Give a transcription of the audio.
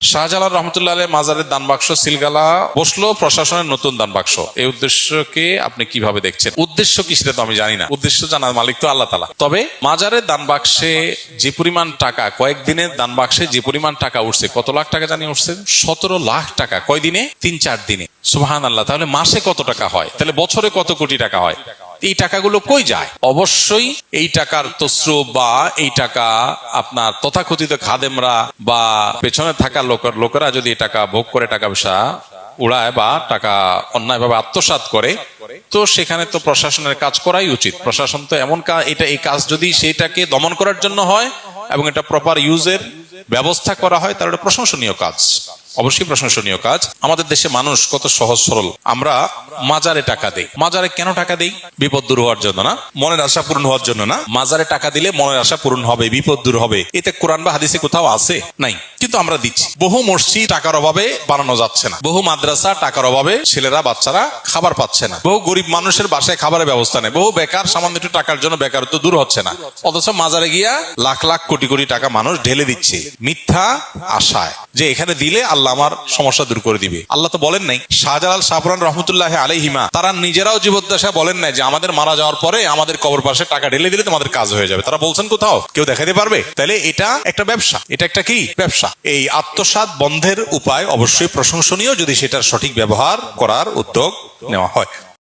শাহজালাল রহমতুল্লাহ আলাইহির মাজারের দান বাক্স সিলগালা বসলো প্রশাসনের নতুন দান বাক্স, এই উদ্দেশ্যকে আপনি কিভাবে দেখছেন? উদ্দেশ্য কি সেটা তো আমি জানি না, উদ্দেশ্য জানার মালিক তো আল্লাহ তাআলা। তবে মাজারের দান বাক্সে যে পরিমাণ টাকা, কয়েকদিনের দান বাক্সে যে পরিমাণ টাকা উঠছে, কত লাখ টাকা জানি উঠছে? 17 লাখ টাকা। কয় দিনে? 3-4 দিনে। সুবহানাল্লাহ। তাহলে মাসে কত টাকা হয়? তাহলে বছরে কত কোটি টাকা হয়? এই টাকাগুলো কই যায়? অবশ্যই এই টাকার তসরুপ বা এই টাকা আপনার তথাকথিত খাদেমরা বা পেছনে থাকা লোকেরা যদি এই টাকা ভোগ করে টাকা পয়সা উড়ায় বা টাকা অন্যায়ভাবে আত্মসাৎ করে, তো সেখানে তো প্রশাসনের কাজ করাই উচিত। প্রশাসন তো এমন এই কাজ যদি সেইটাকে দমন করার জন্য হয় এবং এটা প্রপার ইউজের ব্যবস্থা করা হয়, তাহলে এটা প্রশংসনীয় কাজ, অবশ্যই প্রশংসনীয় কাজ। আমাদের দেশে মানুষ কত সহজ সরল। আমরা মাজারে টাকা দেই। মাজারে কেন টাকা দেই? বিপদ দূর হওয়ার জন্য না, মনের আশা পূরণ হওয়ার জন্য না। মাজারে টাকা দিলে মনের আশা পূরণ হবে, বিপদ দূর হবে। এতে কোরআন বা হাদিসে কোথাও আছে? নাই, কিন্তু আমরা দিচ্ছি। বহু মসজিদ টাকার অভাবে বানানো যাচ্ছে না, বহু মাদ্রাসা টাকার অভাবে ছেলেরা বাচ্চারা খাবার পাচ্ছে না, বহু গরিব মানুষের বাসায় খাবারের ব্যবস্থা নেই, বহু বেকার সামান্য একটু টাকার জন্য বেকারত্ব দূর হচ্ছে না। অথচ মাজারে গিয়া লাখ লাখ কোটি কোটি টাকা মানুষ ঢেলে দিচ্ছে মিথ্যা আশায় যে এখানে দিলে আল্লাহ আমার সমস্যা দূর করে দিবে। আল্লাহ তো বলেন নাই। শাহজালাল শাহপুরান রহমতুল্লাহ আলাইহিমা তারা নিজেরাও জীবদ্দশায় বলেন নাই যে আমাদের মারা যাওয়ার পরে আমাদের কবর পাশে টাকা ঢেলে দিলে তোমাদের কাজ হয়ে যাবে। তারা বলছেন কোথাও? কেউ দেখাতে পারবে? তাহলে এটা একটা ব্যবসা। এটা একটা কি ব্যবসা? এই আত্মসাৎ বন্ধের উপায় অবশ্যই প্রশংসনীয় যদি সেটার সঠিক ব্যবহার করার উদ্যোগ নেওয়া হয়।